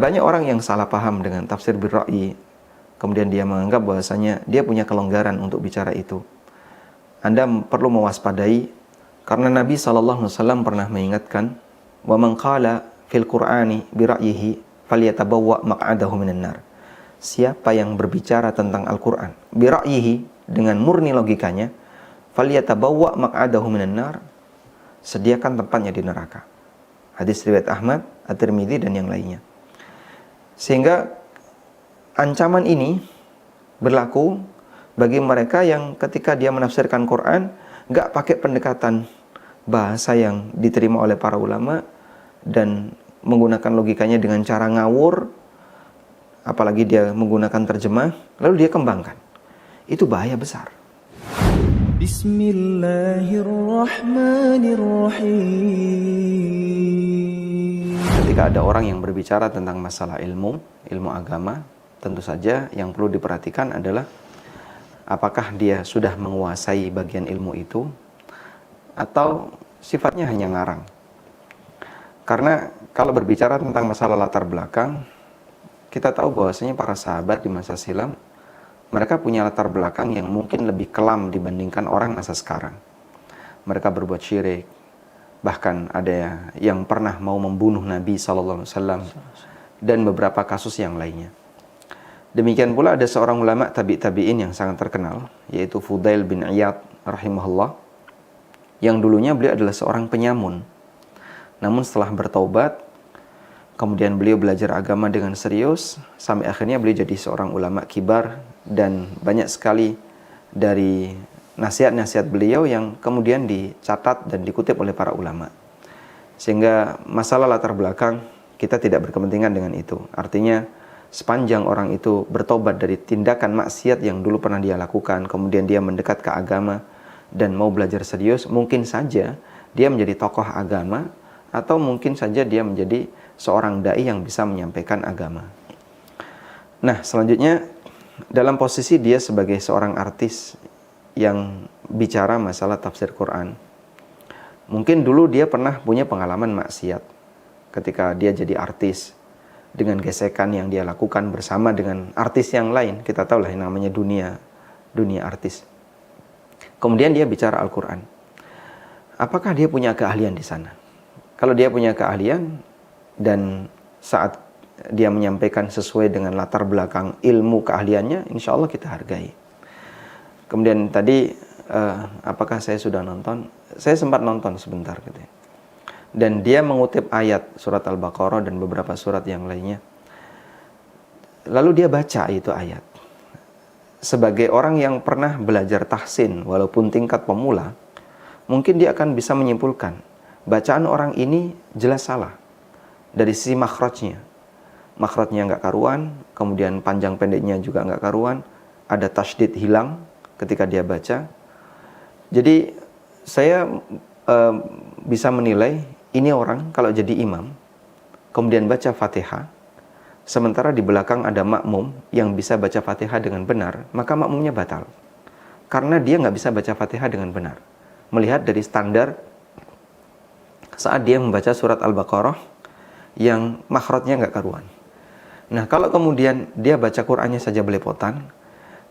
Banyak orang yang salah paham dengan tafsir bir-ra'yi, kemudian dia menganggap bahwasanya dia punya kelonggaran untuk bicara itu. Anda perlu mewaspadai, karena Nabi SAW pernah mengingatkan, wa man qala fil Qur'ani bi ra'yihi falyatabawwa maq'adahu minan nar. Siapa yang berbicara tentang Al-Qur'an bi ra'yihi, dengan murni logikanya, falyatabawwa maq'adahu minan nar, sediakan tempatnya di neraka. Hadis riwayat Ahmad, At-Tirmidzi dan yang lainnya. Sehingga ancaman ini berlaku bagi mereka yang ketika dia menafsirkan Quran nggak pakai pendekatan bahasa yang diterima oleh para ulama dan menggunakan logikanya dengan cara ngawur, apalagi dia menggunakan terjemah lalu dia kembangkan. Itu bahaya besar. Bismillahirrahmanirrahim. Ketika ada orang yang berbicara tentang masalah ilmu agama, tentu saja yang perlu diperhatikan adalah apakah dia sudah menguasai bagian ilmu itu atau sifatnya hanya ngarang. Karena kalau berbicara tentang masalah latar belakang, kita tahu bahwasanya para sahabat di masa silam mereka punya latar belakang yang mungkin lebih kelam dibandingkan orang masa sekarang. Mereka berbuat syirik, bahkan ada yang pernah mau membunuh Nabi SAW dan beberapa kasus yang lainnya. Demikian pula ada seorang ulama tabi'in yang sangat terkenal, yaitu Fudail bin Iyad rahimahullah, yang dulunya beliau adalah seorang penyamun. Namun setelah bertaubat, kemudian beliau belajar agama dengan serius, sampai akhirnya beliau jadi seorang ulama kibar, dan banyak sekali dari nasihat-nasihat beliau yang kemudian dicatat dan dikutip oleh para ulama. Sehingga masalah latar belakang kita tidak berkepentingan dengan itu. Artinya sepanjang orang itu bertobat dari tindakan maksiat yang dulu pernah dia lakukan, kemudian dia mendekat ke agama dan mau belajar serius, mungkin saja dia menjadi tokoh agama, atau mungkin saja dia menjadi seorang dai yang bisa menyampaikan agama. Nah, selanjutnya dalam posisi dia sebagai seorang artis yang bicara masalah tafsir Quran. Mungkin dulu dia pernah punya pengalaman maksiat ketika dia jadi artis, dengan gesekan yang dia lakukan bersama dengan artis yang lain. Kita tahu lah yang namanya dunia artis. Kemudian dia bicara Al-Quran. Apakah dia punya keahlian di sana? Kalau dia punya keahlian dan saat dia menyampaikan sesuai dengan latar belakang ilmu keahliannya, insya Allah kita hargai. Kemudian tadi, apakah saya sudah nonton? Saya sempat nonton sebentar gitu ya. Dan dia mengutip ayat surat Al-Baqarah dan beberapa surat yang lainnya. Lalu dia baca itu ayat. Sebagai orang yang pernah belajar tahsin, walaupun tingkat pemula, mungkin dia akan bisa menyimpulkan, bacaan orang ini jelas salah dari sisi makhrajnya. Makhrajnya nggak karuan, kemudian panjang pendeknya juga nggak karuan, ada tasydid hilang ketika dia baca. Jadi saya bisa menilai ini orang kalau jadi imam, kemudian baca Fatihah, sementara di belakang ada makmum yang bisa baca Fatihah dengan benar, maka makmumnya batal. Karena dia nggak bisa baca Fatihah dengan benar. Melihat dari standar saat dia membaca surat Al-Baqarah yang makhrajnya nggak karuan. Nah, kalau kemudian dia baca Qur'annya saja belepotan,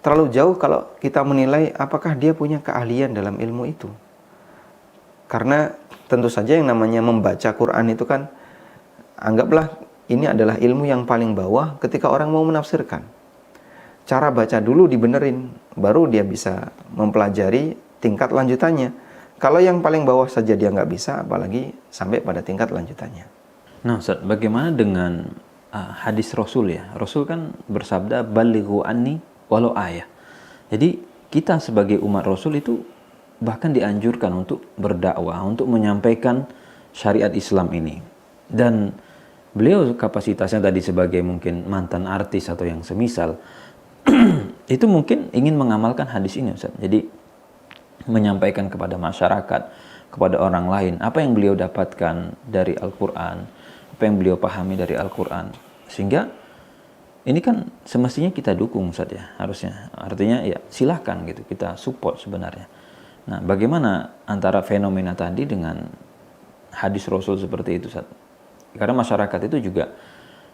terlalu jauh kalau kita menilai apakah dia punya keahlian dalam ilmu itu. Karena tentu saja yang namanya membaca Qur'an itu kan, anggaplah ini adalah ilmu yang paling bawah ketika orang mau menafsirkan. Cara baca dulu dibenerin, baru dia bisa mempelajari tingkat lanjutannya. Kalau yang paling bawah saja dia nggak bisa, apalagi sampai pada tingkat lanjutannya. Nah Ustaz, bagaimana dengan hadis Rasul ya? Rasul kan bersabda, balighu anni walau ayah. Jadi kita sebagai umat Rasul itu bahkan dianjurkan untuk berdakwah, untuk menyampaikan syariat Islam ini. Dan beliau kapasitasnya tadi sebagai mungkin mantan artis atau yang semisal, itu mungkin ingin mengamalkan hadis ini Ustaz. Jadi menyampaikan kepada masyarakat, kepada orang lain, apa yang beliau dapatkan dari Al-Quran, apa yang beliau pahami dari Al-Quran. Sehingga ini kan semestinya kita dukung Ustaz ya, harusnya. Artinya ya silahkan gitu, kita support sebenarnya. Nah, bagaimana antara fenomena tadi dengan hadis Rasul seperti itu Ustaz? Karena masyarakat itu juga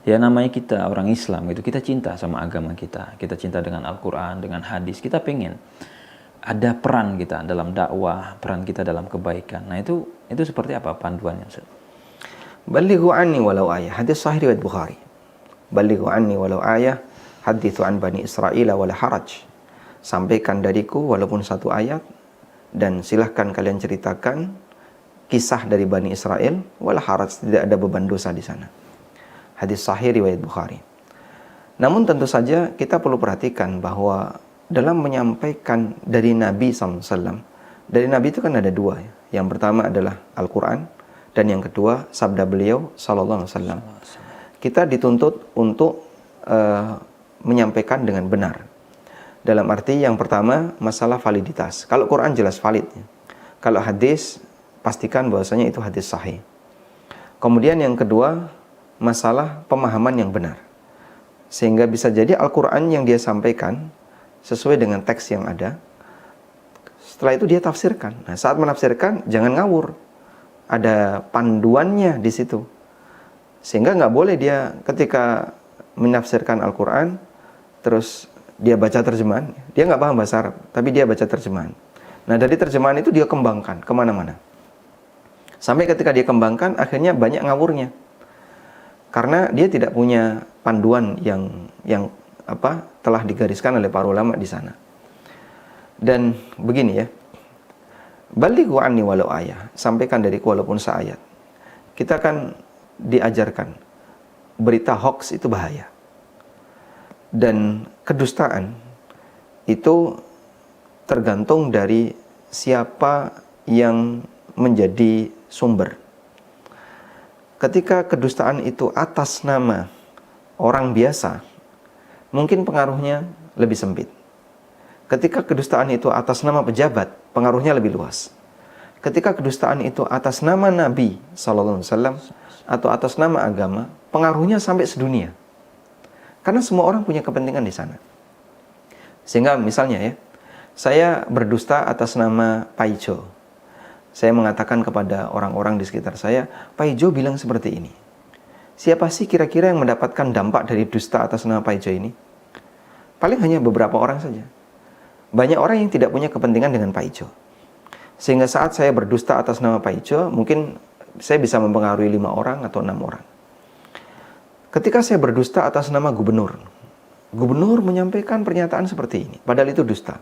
Ya namanya kita orang Islam gitu, kita cinta sama agama kita cinta dengan Al-Quran, dengan hadis, kita pengen ada peran kita dalam dakwah, peran kita dalam kebaikan. Nah itu seperti apa panduannya, Ustaz? Balighu anni walau ayah, hadis sahih riwayat Bukhari. Balighu anni walau ayah, hadithu an bani Israel wala haraj. Sampaikan dariku walaupun satu ayat, dan silahkan kalian ceritakan kisah dari Bani Israel, wala haraj, tidak ada beban dosa di sana. Hadis sahih riwayat Bukhari. Namun tentu saja kita perlu perhatikan bahwa dalam menyampaikan dari Nabi SAW, dari Nabi itu kan ada dua ya. Yang pertama adalah Al-Quran, dan yang kedua sabda beliau SAW. Kita dituntut untuk menyampaikan dengan benar. Dalam arti yang pertama masalah validitas. Kalau Quran jelas valid ya. Kalau hadis pastikan bahwasanya itu hadis sahih. Kemudian yang kedua masalah pemahaman yang benar. Sehingga bisa jadi Al-Quran yang dia sampaikan sesuai dengan teks yang ada. Setelah itu dia tafsirkan. Nah, saat menafsirkan jangan ngawur. Ada panduannya di situ. Sehingga nggak boleh dia ketika menafsirkan Al-Quran terus dia baca terjemahan. Dia nggak paham bahasa Arab, tapi dia baca terjemahan. Nah, dari terjemahan itu dia kembangkan kemana-mana. Sampai ketika dia kembangkan, akhirnya banyak ngawurnya. Karena dia tidak punya panduan yang telah digariskan oleh para ulama di sana. Dan begini ya, balighu anni walau ayah, sampaikan dariku walaupun seayat. Kita kan diajarkan berita hoax itu bahaya. Dan kedustaan itu tergantung dari siapa yang menjadi sumber. Ketika kedustaan itu atas nama orang biasa, mungkin pengaruhnya lebih sempit. Ketika kedustaan itu atas nama pejabat, pengaruhnya lebih luas. Ketika kedustaan itu atas nama Nabi SAW atau atas nama agama, pengaruhnya sampai sedunia. Karena semua orang punya kepentingan di sana. Sehingga misalnya ya, saya berdusta atas nama Paijo. Saya mengatakan kepada orang-orang di sekitar saya, Paijo bilang seperti ini. Siapa sih kira-kira yang mendapatkan dampak dari dusta atas nama Paijo ini? Paling hanya beberapa orang saja. Banyak orang yang tidak punya kepentingan dengan Paijo. Sehingga saat saya berdusta atas nama Paijo, mungkin saya bisa mempengaruhi 5 orang atau 6 orang. Ketika saya berdusta atas nama gubernur, gubernur menyampaikan pernyataan seperti ini, padahal itu dusta.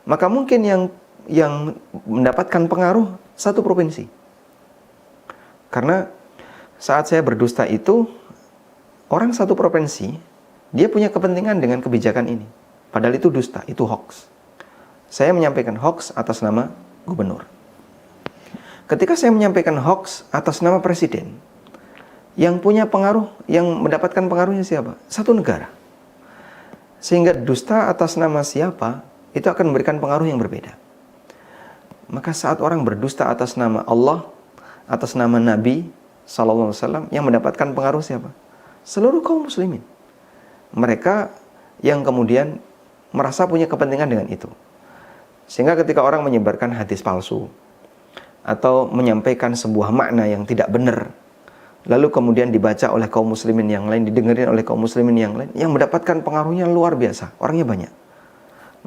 Maka mungkin yang mendapatkan pengaruh satu provinsi. Karena saat saya berdusta itu, orang satu provinsi, dia punya kepentingan dengan kebijakan ini. Padahal itu dusta, itu hoax. Saya menyampaikan hoax atas nama gubernur. Ketika saya menyampaikan hoax atas nama presiden, yang punya pengaruh, yang mendapatkan pengaruhnya siapa? Satu negara. Sehingga dusta atas nama siapa, itu akan memberikan pengaruh yang berbeda. Maka saat orang berdusta atas nama Allah, atas nama Nabi SAW, yang mendapatkan pengaruh siapa? Seluruh kaum muslimin. Mereka yang kemudian merasa punya kepentingan dengan itu. Sehingga ketika orang menyebarkan hadis palsu, atau menyampaikan sebuah makna yang tidak benar, lalu kemudian dibaca oleh kaum muslimin yang lain, didengerin oleh kaum muslimin yang lain, yang mendapatkan pengaruhnya luar biasa, orangnya banyak.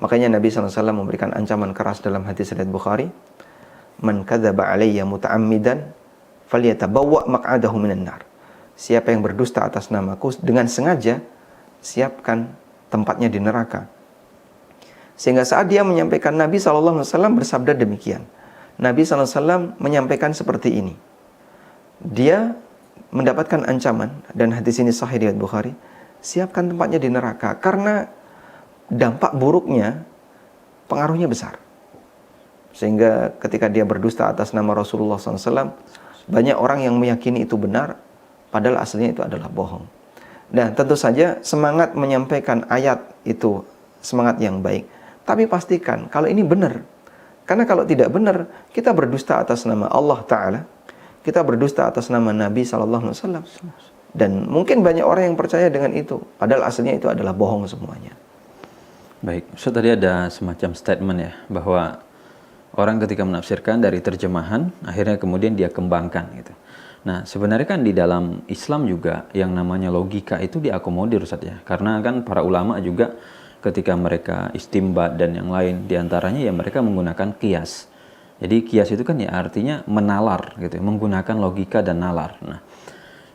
Makanya Nabi SAW memberikan ancaman keras dalam hadis riwayat Bukhari, Man kadzaba alayya muta'ammidan falyatabawwa maq'adahu minan nar. Siapa yang berdusta atas namaku dengan sengaja, siapkan tempatnya di neraka. Sehingga saat dia menyampaikan, Nabi SAW bersabda demikian. Nabi SAW menyampaikan seperti ini. Dia mendapatkan ancaman, dan hadis ini sahih riwayat Bukhari, siapkan tempatnya di neraka. Karena dampak buruknya, pengaruhnya besar. Sehingga ketika dia berdusta atas nama Rasulullah SAW, banyak orang yang meyakini itu benar, padahal aslinya itu adalah bohong. Dan tentu saja semangat menyampaikan ayat itu semangat yang baik. Tapi pastikan kalau ini benar. Karena kalau tidak benar, kita berdusta atas nama Allah Ta'ala, kita berdusta atas nama Nabi SAW. Dan mungkin banyak orang yang percaya dengan itu, padahal aslinya itu adalah bohong semuanya. Baik, Ustaz, tadi ada semacam statement ya, bahwa orang ketika menafsirkan dari terjemahan, akhirnya kemudian dia kembangkan gitu. Nah, sebenarnya kan di dalam Islam juga yang namanya logika itu diakomodir, Ustaz ya. Karena kan para ulama juga ketika mereka istimbat dan yang lain, diantaranya ya mereka menggunakan qiyas. Jadi qiyas itu kan ya artinya menalar gitu, menggunakan logika dan nalar. Nah,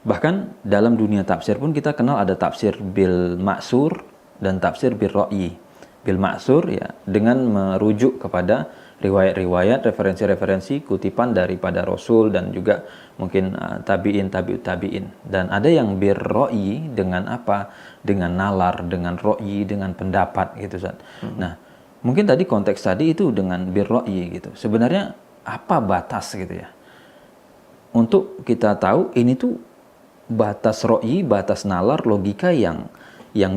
bahkan dalam dunia tafsir pun kita kenal ada tafsir bil maksur dan tafsir bil ra'yi. Bil maksur ya dengan merujuk kepada riwayat-riwayat, referensi-referensi, kutipan daripada Rasul dan juga mungkin tabi'in, tabi'ut tabi'in. Dan ada yang bil ra'yi dengan apa? Dengan nalar, dengan ra'yi, dengan pendapat gitu, Ustaz. Nah, mungkin tadi konteks tadi itu dengan bil ra'yi gitu. Sebenarnya apa batas gitu ya? Untuk kita tahu ini tuh batas ro'i, batas nalar, logika yang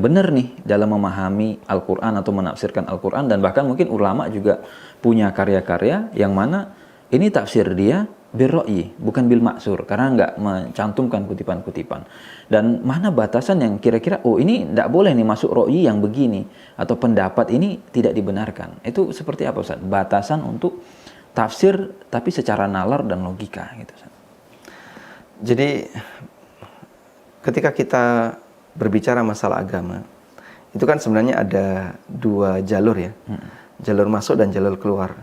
benar nih dalam memahami Al-Quran atau menafsirkan Al-Quran. Dan bahkan mungkin ulama juga punya karya-karya yang mana ini tafsir dia bil ro'i, bukan bil maksur, karena nggak mencantumkan kutipan-kutipan. Dan mana batasan yang kira-kira oh ini nggak boleh nih masuk ro'i yang begini, atau pendapat ini tidak dibenarkan. Itu seperti apa, Ustaz? Batasan untuk tafsir tapi secara nalar dan logika gitu, Ustaz. Jadi ketika kita berbicara masalah agama, itu kan sebenarnya ada dua jalur ya, jalur masuk dan jalur keluar.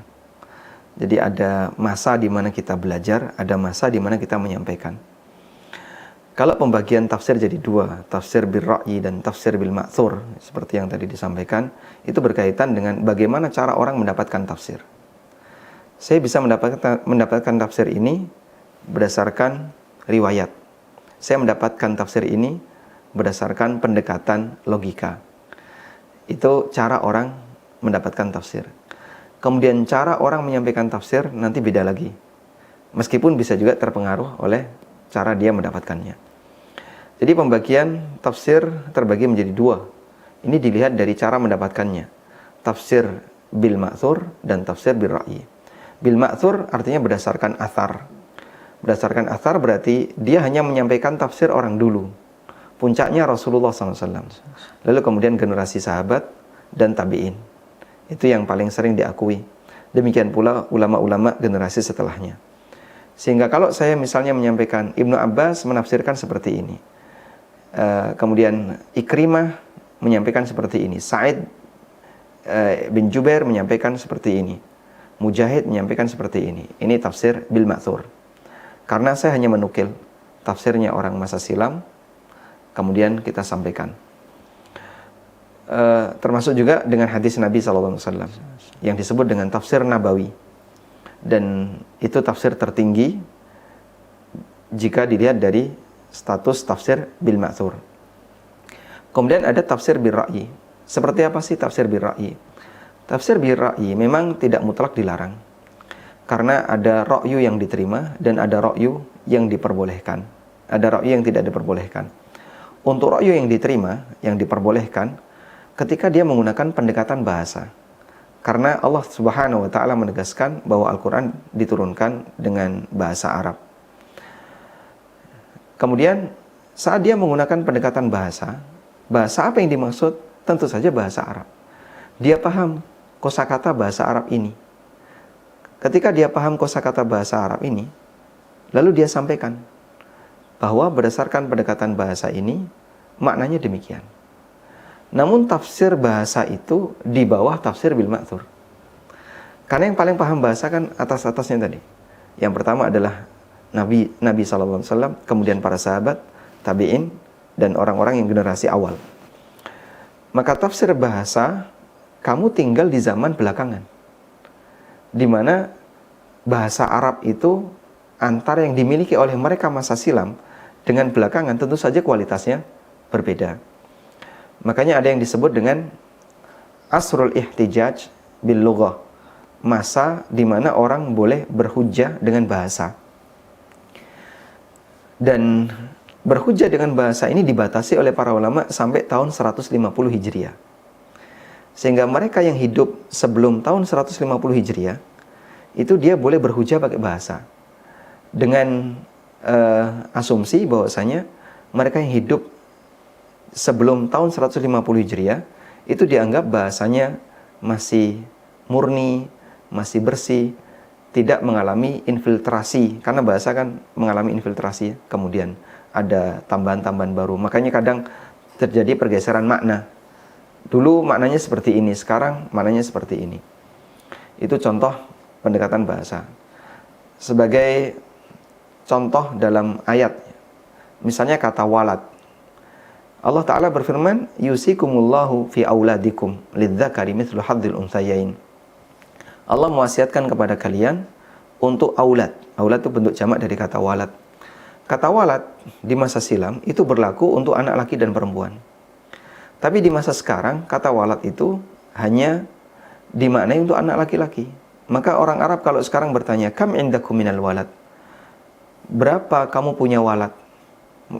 Jadi ada masa di mana kita belajar, ada masa di mana kita menyampaikan. Kalau pembagian tafsir jadi dua, tafsir bil ra'yi dan tafsir bil ma'thur, seperti yang tadi disampaikan, itu berkaitan dengan bagaimana cara orang mendapatkan tafsir. Saya bisa mendapatkan tafsir ini berdasarkan riwayat. Saya mendapatkan tafsir ini berdasarkan pendekatan logika. Itu cara orang mendapatkan tafsir. Kemudian cara orang menyampaikan tafsir nanti beda lagi. Meskipun bisa juga terpengaruh oleh cara dia mendapatkannya. Jadi pembagian tafsir terbagi menjadi dua. Ini dilihat dari cara mendapatkannya. Tafsir bil ma'thur dan tafsir bil ra'yi. Bil ma'thur artinya berdasarkan athar. Berdasarkan athar berarti dia hanya menyampaikan tafsir orang dulu. Puncaknya Rasulullah SAW. Lalu kemudian generasi sahabat dan tabi'in. Itu yang paling sering diakui. Demikian pula ulama-ulama generasi setelahnya. Sehingga kalau saya misalnya menyampaikan Ibnu Abbas menafsirkan seperti ini. Kemudian Ikrimah menyampaikan seperti ini. Sa'id bin Jubair menyampaikan seperti ini. Mujahid menyampaikan seperti ini. Ini tafsir bil ma'thur. Karena saya hanya menukil tafsirnya orang masa silam, kemudian kita sampaikan. Termasuk juga dengan hadis Nabi SAW yang disebut dengan tafsir Nabawi. Dan itu tafsir tertinggi jika dilihat dari status tafsir bil ma'thur. Kemudian ada tafsir bil ra'yi. Seperti apa sih tafsir bil ra'yi? Tafsir bil ra'yi memang tidak mutlak dilarang. Karena ada ra'yu yang diterima dan ada ra'yu yang diperbolehkan. Ada ra'yu yang tidak diperbolehkan. Untuk ra'yu yang diterima, yang diperbolehkan, ketika dia menggunakan pendekatan bahasa. Karena Allah Subhanahu wa Ta'ala menegaskan bahwa Al-Quran diturunkan dengan bahasa Arab. Kemudian saat dia menggunakan pendekatan bahasa apa yang dimaksud? Tentu saja bahasa Arab. Dia paham kosakata bahasa Arab ini. Ketika dia paham kosakata bahasa Arab ini, lalu dia sampaikan bahwa berdasarkan pendekatan bahasa ini, maknanya demikian. Namun tafsir bahasa itu di bawah tafsir bil ma'thur. Karena yang paling paham bahasa kan atas-atasnya tadi. Yang pertama adalah Nabi SAW, kemudian para sahabat, tabi'in, dan orang-orang yang generasi awal. Maka tafsir bahasa, kamu tinggal di zaman belakangan. Di mana bahasa Arab itu antara yang dimiliki oleh mereka masa silam dengan belakangan tentu saja kualitasnya berbeda. Makanya ada yang disebut dengan asrul ihtijaj bil lughah, masa di mana orang boleh berhujjah dengan bahasa. Dan berhujjah dengan bahasa ini dibatasi oleh para ulama sampai tahun 150 Hijriah. Sehingga mereka yang hidup sebelum tahun 150 Hijriah, itu dia boleh berhujjah pakai bahasa. Dengan asumsi bahwasanya mereka yang hidup sebelum tahun 150 Hijriah, itu dianggap bahasanya masih murni, masih bersih, tidak mengalami infiltrasi, karena bahasa kan mengalami infiltrasi, kemudian ada tambahan-tambahan baru. Makanya kadang terjadi pergeseran makna. Dulu maknanya seperti ini, sekarang maknanya seperti ini. Itu contoh pendekatan bahasa. Sebagai contoh dalam ayat, misalnya kata walad. Allah Ta'ala berfirman, yusikumullahu fi auladikum lidzakari mithlu hadzil unthayain. Allah mewasiatkan kepada kalian untuk aulad. Aulad itu bentuk jamak dari kata walad. Kata walad di masa silam itu berlaku untuk anak laki dan perempuan. Tapi di masa sekarang, kata walad itu hanya dimaknai untuk anak laki-laki. Maka orang Arab kalau sekarang bertanya, kam indakum minal walad? Berapa kamu punya walad?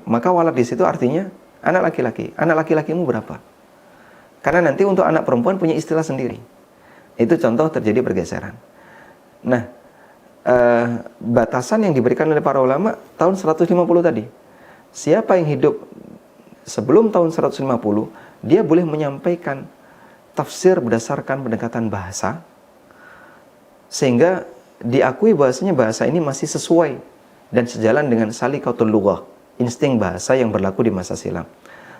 Maka walad di situ artinya anak laki-laki. Anak laki-lakimu berapa? Karena nanti untuk anak perempuan punya istilah sendiri. Itu contoh terjadi pergeseran. Nah, batasan yang diberikan oleh para ulama tahun 150 tadi. Siapa yang hidup sebelum tahun 150, dia boleh menyampaikan tafsir berdasarkan pendekatan bahasa, sehingga diakui bahasanya bahasa ini masih sesuai dan sejalan dengan salikatul lughah, insting bahasa yang berlaku di masa silam.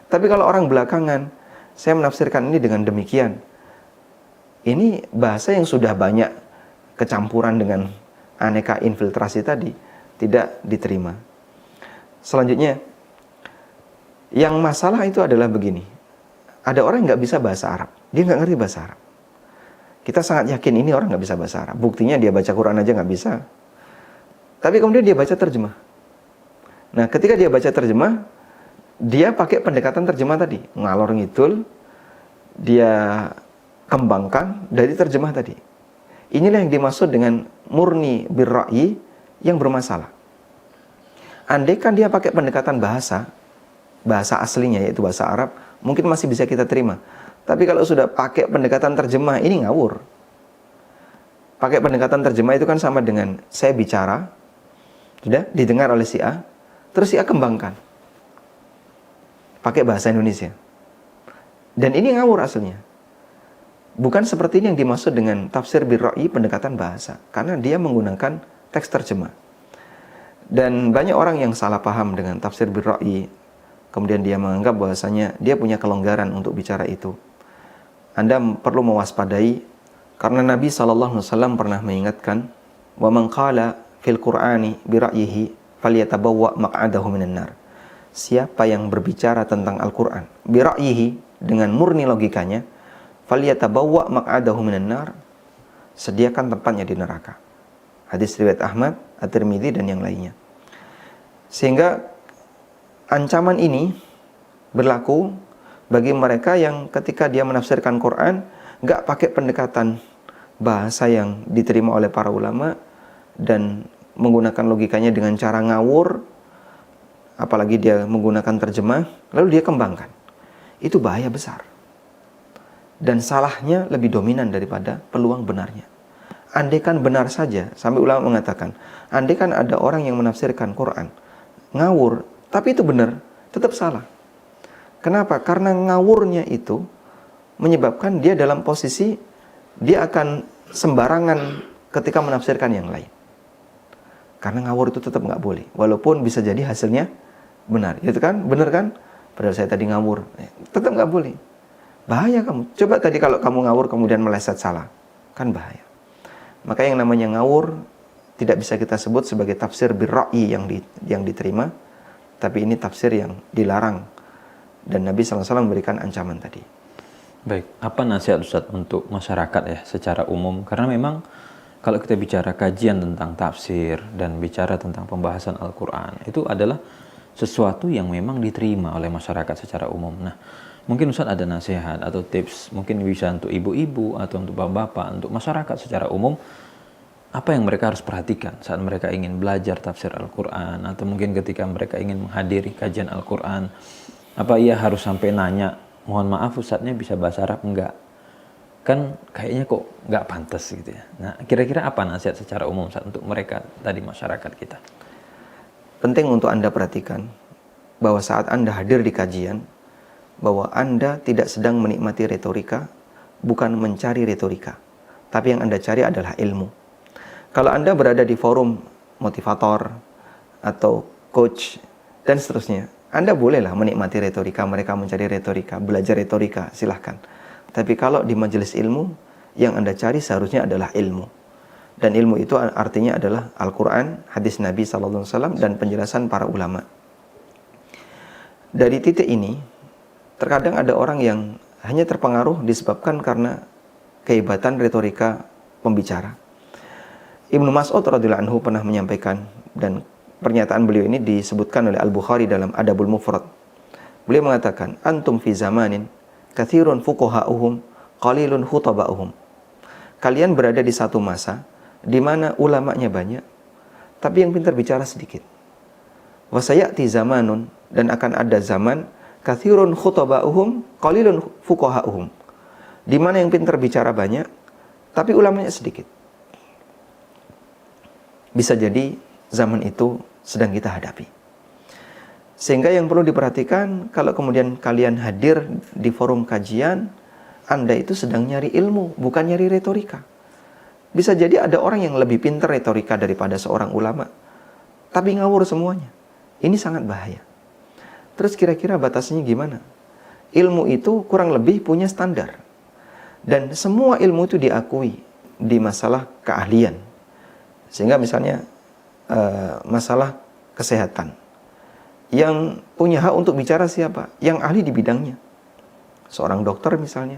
Tapi kalau orang belakangan, saya menafsirkan ini dengan demikian. Ini bahasa yang sudah banyak kecampuran dengan aneka infiltrasi tadi, tidak diterima. Selanjutnya, yang masalah itu adalah begini. Ada orang yang nggak bisa bahasa Arab, dia nggak ngerti bahasa Arab. Kita sangat yakin ini orang nggak bisa bahasa Arab. Buktinya dia baca Quran aja nggak bisa. Tapi kemudian dia baca terjemah. Nah, ketika dia baca terjemah, dia pakai pendekatan terjemah tadi, ngalor ngidul, dia kembangkan dari terjemah tadi. Inilah yang dimaksud dengan murni birra'yi yang bermasalah. Andaikan dia pakai pendekatan bahasa aslinya yaitu bahasa Arab, mungkin masih bisa kita terima. Tapi kalau sudah pakai pendekatan terjemah, ini ngawur. Pakai pendekatan terjemah itu kan sama dengan saya bicara, sudah didengar oleh si A, terus si A kembangkan pakai bahasa Indonesia. Dan ini ngawur aslinya. Bukan seperti ini yang dimaksud dengan tafsir birra'yi pendekatan bahasa, karena dia menggunakan teks terjemah. Dan banyak orang yang salah paham dengan tafsir birra'yi, kemudian dia menganggap bahwasanya dia punya kelonggaran untuk bicara itu. Anda perlu mewaspadai, karena Nabi SAW pernah mengingatkan, wa man qala fil Qur'ani bira'yihi falyatabawwa maq'adahu minan nar. Siapa yang berbicara tentang Al-Qur'an bira'yihi, dengan murni logikanya, falyatabawwa maq'adahu minan nar, sediakan tempatnya di neraka. Hadis riwayat Ahmad, At-Tirmidzi dan yang lainnya. Sehingga ancaman ini berlaku bagi mereka yang ketika dia menafsirkan Quran nggak pakai pendekatan bahasa yang diterima oleh para ulama dan menggunakan logikanya dengan cara ngawur, apalagi dia menggunakan terjemah lalu dia kembangkan. Itu bahaya besar. Dan salahnya lebih dominan daripada peluang benarnya. Andaikan benar saja, sampai ulama mengatakan, andaikan ada orang yang menafsirkan Quran ngawur, tapi itu benar, tetap salah. Kenapa? Karena ngawurnya itu menyebabkan dia dalam posisi dia akan sembarangan ketika menafsirkan yang lain. Karena ngawur itu tetap nggak boleh, walaupun bisa jadi hasilnya benar. Itu kan, benar kan? Padahal saya tadi ngawur, tetap nggak boleh. Bahaya kamu. Coba tadi kalau kamu ngawur kemudian meleset salah, kan bahaya. Maka yang namanya ngawur tidak bisa kita sebut sebagai tafsir birra'yi yang diterima, tapi ini tafsir yang dilarang. Dan Nabi SAW memberikan ancaman tadi. Baik, apa nasihat Ustaz untuk masyarakat ya secara umum? Karena memang kalau kita bicara kajian tentang tafsir dan bicara tentang pembahasan Al-Quran, itu adalah sesuatu yang memang diterima oleh masyarakat secara umum. Nah, mungkin Ustaz ada nasihat atau tips, mungkin bisa untuk ibu-ibu atau untuk bapak-bapak, untuk masyarakat secara umum, apa yang mereka harus perhatikan saat mereka ingin belajar tafsir Al-Quran, atau mungkin ketika mereka ingin menghadiri kajian Al-Quran. Apa ia harus sampai nanya, mohon maaf Ustaznya bisa bahasa Arab enggak? Kan kayaknya kok enggak pantas gitu ya. Nah, kira-kira apa nasihat secara umum Ustaz untuk mereka tadi, masyarakat kita? Penting untuk Anda perhatikan bahwa saat Anda hadir di kajian, bahwa Anda tidak sedang menikmati retorika, bukan mencari retorika, tapi yang Anda cari adalah ilmu. Kalau Anda berada di forum motivator atau coach dan seterusnya, Anda bolehlah menikmati retorika, mereka mencari retorika, belajar retorika, silahkan. Tapi kalau di majelis ilmu, yang Anda cari seharusnya adalah ilmu. Dan ilmu itu artinya adalah Al-Quran, hadis Nabi SAW, dan penjelasan para ulama. Dari titik ini, terkadang ada orang yang hanya terpengaruh disebabkan karena kehebatan retorika pembicara. Ibnu Mas'ud radhiyallahu anhu pernah menyampaikan, dan pernyataan beliau ini disebutkan oleh Al-Bukhari dalam Adabul Mufrad. Beliau mengatakan, antum fi zamanin katsirun fuqaha'uhum qalilun khutaba'uhum. Kalian berada di satu masa di mana ulamanya banyak, tapi yang pintar bicara sedikit. Wa sayati zamanun, dan akan ada zaman katsirun khutaba'uhum qalilun fuqaha'uhum, di mana yang pintar bicara banyak, tapi ulamanya sedikit. Bisa jadi zaman itu sedang kita hadapi. Sehingga yang perlu diperhatikan, kalau kemudian kalian hadir di forum kajian, Anda itu sedang nyari ilmu, bukan nyari retorika. Bisa jadi ada orang yang lebih pintar retorika daripada seorang ulama, tapi ngawur semuanya. Ini sangat bahaya. Terus kira-kira batasnya gimana? Ilmu itu kurang lebih punya standar. Dan semua ilmu itu diakui di masalah keahlian. Sehingga misalnya masalah kesehatan, yang punya hak untuk bicara siapa? Yang ahli di bidangnya. Seorang dokter misalnya.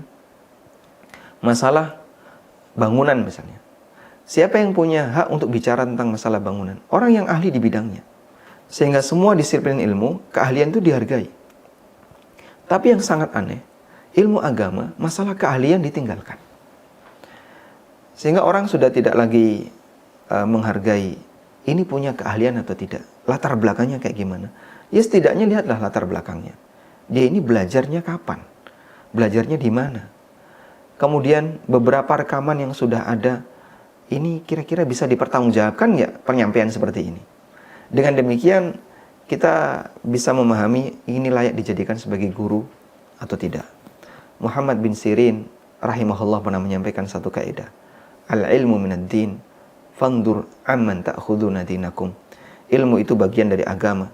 Masalah bangunan misalnya. Siapa yang punya hak untuk bicara tentang masalah bangunan? Orang yang ahli di bidangnya. Sehingga semua disiplin ilmu, keahlian itu dihargai. Tapi yang sangat aneh, ilmu agama, masalah keahlian ditinggalkan. Sehingga orang sudah tidak lagi menghargai ini punya keahlian atau tidak, latar belakangnya kayak gimana. Ya setidaknya lihatlah latar belakangnya. Dia ini belajarnya kapan? Belajarnya di mana? Kemudian beberapa rekaman yang sudah ada, ini kira-kira bisa dipertanggungjawabkan ya penyampaian seperti ini. Dengan demikian kita bisa memahami ini layak dijadikan sebagai guru atau tidak. Muhammad bin Sirin rahimahullah pernah menyampaikan satu kaidah. Al-ilmu minad din, fandur amman ta'khuduna dinakum. Ilmu itu bagian dari agama.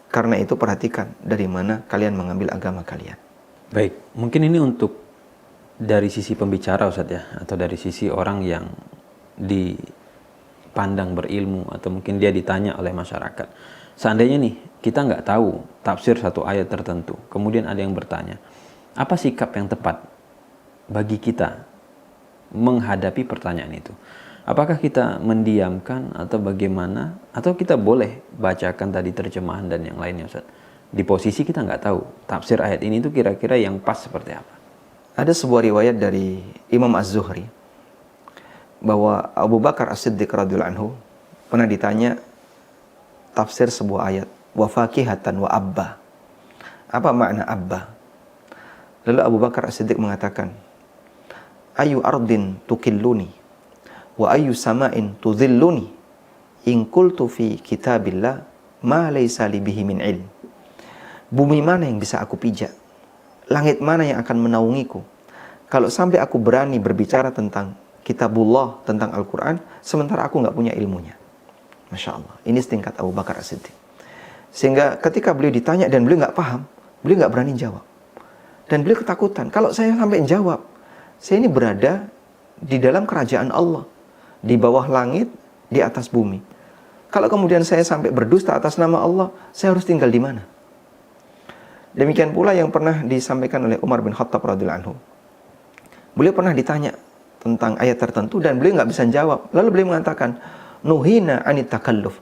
Karena itu perhatikan dari mana kalian mengambil agama kalian. Baik, mungkin ini untuk dari sisi pembicara Ustaz ya, atau dari sisi orang yang dipandang berilmu, atau mungkin dia ditanya oleh masyarakat. Seandainya nih, kita nggak tahu tafsir satu ayat tertentu, kemudian ada yang bertanya, apa sikap yang tepat bagi kita menghadapi pertanyaan itu? Apakah kita mendiamkan atau bagaimana? Atau kita boleh bacakan tadi terjemahan dan yang lainnya Ustaz? Di posisi kita nggak tahu tafsir ayat ini itu kira-kira yang pas seperti apa. Ada sebuah riwayat dari Imam Az-Zuhri bahwa Abu Bakar As-Siddiq radhiyallahu anhu pernah ditanya tafsir sebuah ayat, wa fakihatan wa abba. Apa makna abba? Lalu Abu Bakar As-Siddiq mengatakan, ayu ardin tukilluni wa ayu sama'in tudhilluni in qultu fi kitabillah ma laysa li bihi min ilm. Bumi mana yang bisa aku pijak? Langit mana yang akan menaungiku? Kalau sampai aku berani berbicara tentang kitabullah, tentang Al-Quran, sementara aku nggak punya ilmunya. Masya Allah, ini setingkat Abu Bakar As-Siddiq. Sehingga ketika beliau ditanya dan beliau nggak paham, beliau nggak berani jawab. Dan beliau ketakutan, kalau saya sampai jawab, saya ini berada di dalam kerajaan Allah, di bawah langit, di atas bumi. Kalau kemudian saya sampai berdusta atas nama Allah, saya harus tinggal di mana? Demikian pula yang pernah disampaikan oleh Umar bin Khattab radhiyallahu anhu. Beliau pernah ditanya tentang ayat tertentu dan beliau nggak bisa jawab. Lalu beliau mengatakan, nuhina anit takalluf.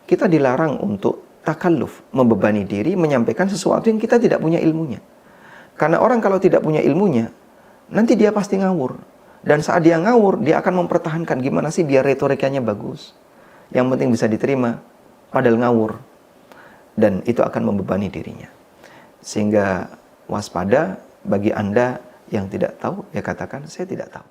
Kita dilarang untuk takalluf, membebani diri, menyampaikan sesuatu yang kita tidak punya ilmunya. Karena orang kalau tidak punya ilmunya, nanti dia pasti ngawur. Dan saat dia ngawur, dia akan mempertahankan gimana sih biar retorikanya bagus. Yang penting bisa diterima, padahal ngawur. Dan itu akan membebani dirinya. Sehingga waspada bagi Anda yang tidak tahu, ya katakan saya tidak tahu.